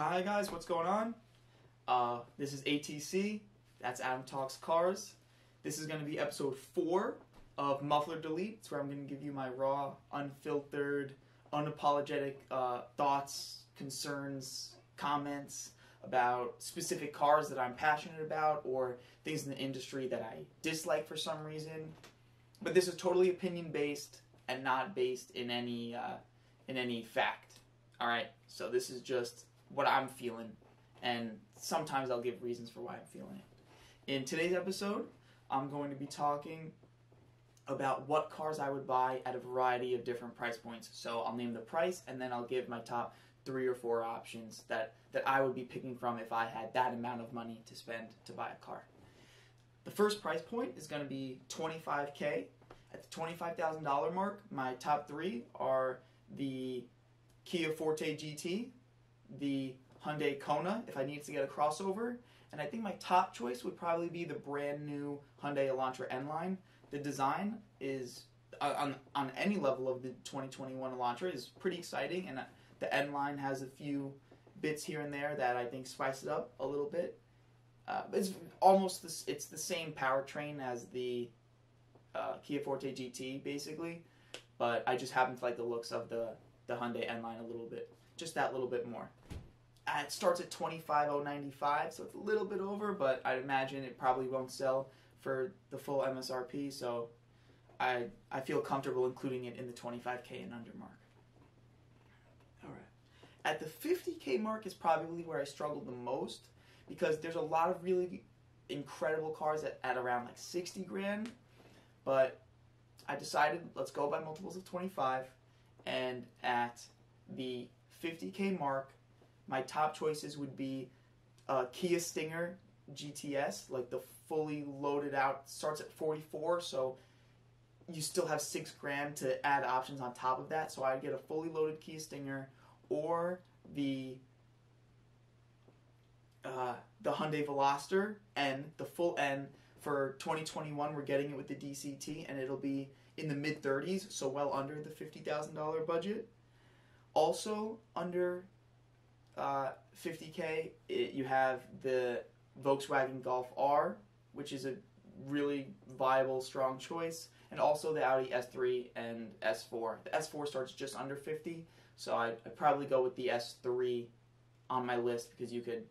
Hi guys, what's going on? This is ATC, that's Adam Talks Cars. This is going to be episode 4 of Muffler Delete. It's where I'm going to give you my raw, unfiltered, unapologetic thoughts, concerns, comments about specific cars that I'm passionate about or things in the industry that I dislike for some reason. But this is totally opinion based and not based in any fact. Alright, so this is just what I'm feeling, and sometimes I'll give reasons for why I'm feeling it. In today's episode, I'm going to be talking about what cars I would buy at a variety of different price points. So I'll name the price, and then I'll give my top 3 or 4 options that I would be picking from if I had that amount of money to spend to buy a car. The first price point is going to be $25,000. At the $25,000 mark, my top 3 are the Kia Forte GT, the Hyundai Kona, if I needed to get a crossover, and I think my top choice would probably be the brand new Hyundai Elantra N-Line. The design is, on any level of the 2021 Elantra, is pretty exciting, and the N-Line has a few bits here and there that I think spice it up a little bit. It's the same powertrain as the Kia Forte GT, basically, but I just happen to like the looks of the Hyundai N-Line a little bit, just that little bit more. It starts at $25,095, so it's a little bit over, but I'd imagine it probably won't sell for the full MSRP, so I feel comfortable including it in the $25K and under mark. Alright. At the $50K mark is probably where I struggle the most, because there's a lot of really incredible cars at around like 60 grand, but I decided let's go by multiples of 25, and at the $50K mark, my top choices would be Kia Stinger GTS, like the fully loaded out, starts at 44, so you still have 6 grand to add options on top of that, so I'd get a fully loaded Kia Stinger, or the Hyundai Veloster N, the full N. For 2021, we're getting it with the DCT, and it'll be in the mid-30s, so well under the $50,000 budget. Also, under 50K, you have the Volkswagen Golf R, which is a really viable, strong choice, and also the Audi S3 and S4. The S4 starts just under 50, so I'd probably go with the S3 on my list because you could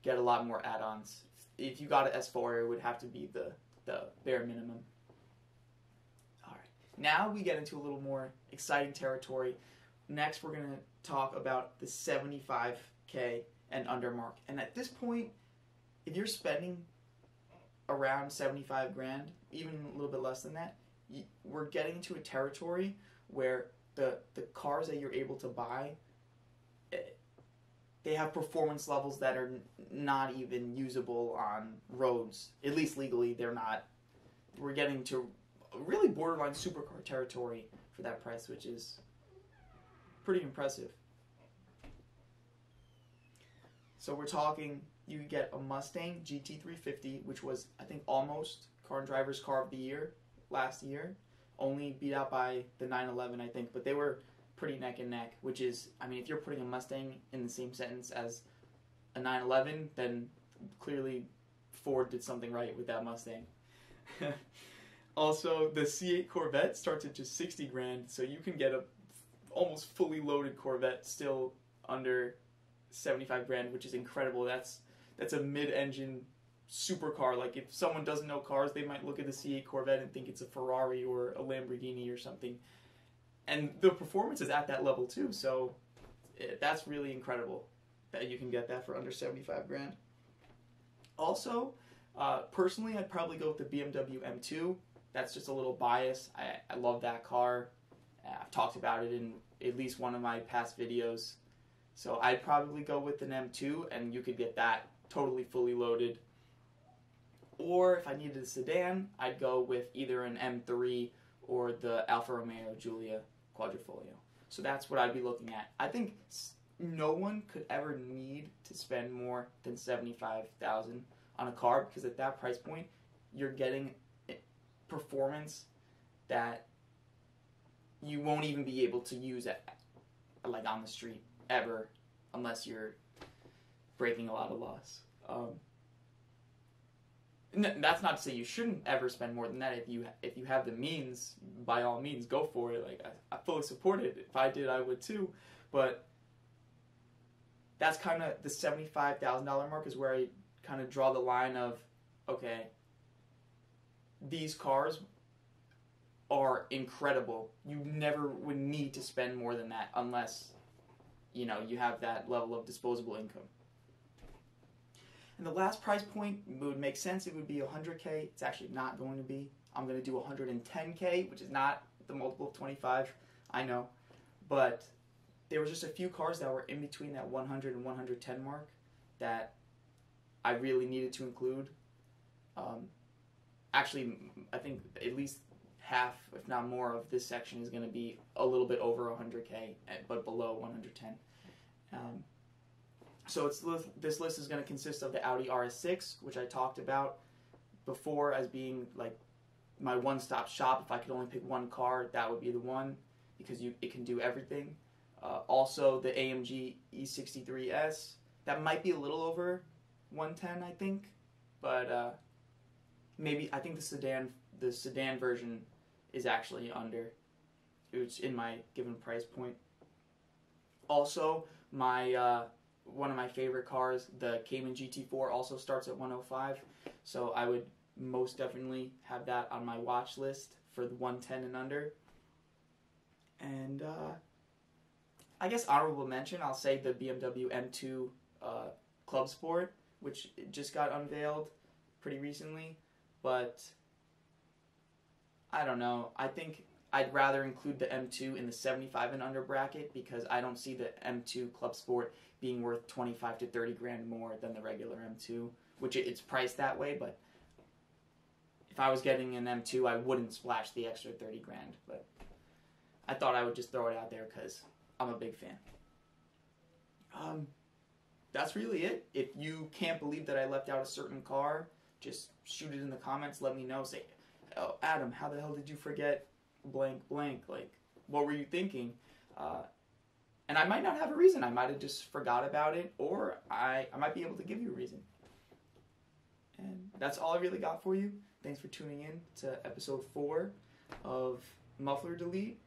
get a lot more add-ons. If you got an S4, it would have to be the bare minimum. Alright, now we get into a little more exciting territory. Next, we're going to talk about the $75K and under mark. And at this point, if you're spending around 75 grand, even a little bit less than that, we're getting into a territory where the cars that you're able to buy, they have performance levels that are not even usable on roads. At least legally, they're not. We're getting to really borderline supercar territory for that price, which is pretty impressive. So we're talking, you get a Mustang GT350, which was, I think, almost Car and Driver's Car of the Year last year. Only beat out by the 911, I think, but they were pretty neck and neck, which is, I mean, if you're putting a Mustang in the same sentence as a 911, then clearly Ford did something right with that Mustang. Also, the C8 Corvette starts at just 60 grand, so you can get a almost fully loaded Corvette still under 75 grand, which is incredible. That's a mid-engine supercar. Like, if someone doesn't know cars, they might look at the C8 Corvette and think it's a Ferrari or a Lamborghini or something. And the performance is at that level too, so that's really incredible that you can get that for under 75 grand. Also, personally, I'd probably go with the BMW M2. That's just a little bias. I love that car. I've talked about it in at least one of my past videos. So I'd probably go with an M2, and you could get that totally fully loaded. Or if I needed a sedan, I'd go with either an M3 or the Alfa Romeo Giulia Quadrifoglio. So that's what I'd be looking at. I think no one could ever need to spend more than $75,000 on a car, because at that price point, you're getting performance that you won't even be able to use like on the street ever unless you're breaking a lot of laws. That's not to say you shouldn't ever spend more than that. If you have the means, by all means, go for it. Like I fully support it. If I did, I would too. But that's kind of the $75,000 mark is where I kind of draw the line of, okay, these cars are incredible. You never would need to spend more than that unless, you know, you have that level of disposable income. And the last price point would make sense. It would be $100K. It's actually not going to be. I'm going to do $110K, which is not the multiple of 25. I know. But there was just a few cars that were in between that 100 and 110 mark that I really needed to include. Actually, I think at least half, if not more, of this section is going to be a little bit over 100K, but below 110. So this list is going to consist of the Audi RS6, which I talked about before as being like my one-stop shop. If I could only pick one car, that would be the one, because it can do everything. Also, the AMG E63S. That might be a little over 110, I think, but maybe I think the sedan version is actually under. It's in my given price point. Also, my one of my favorite cars, the Cayman GT4, also starts at 105. So I would most definitely have that on my watch list for the 110 and under. And I guess honorable mention, I'll say the BMW M2 Club Sport, which just got unveiled pretty recently. But I don't know. I think I'd rather include the M2 in the 75 and under bracket, because I don't see the M2 Club Sport being worth 25 to 30 grand more than the regular M2, which it's priced that way. But if I was getting an M2, I wouldn't splash the extra 30 grand. But I thought I would just throw it out there because I'm a big fan. That's really it. If you can't believe that I left out a certain car, just shoot it in the comments. Let me know. Say, oh, Adam, how the hell did you forget blank blank? Like, what were you thinking? And I might not have a reason. I might have just forgot about it, or I might be able to give you a reason. And that's all I really got for you. Thanks for tuning in to episode 4 of Muffler Delete.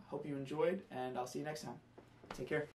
Hope you enjoyed, and I'll see you next time. Take care.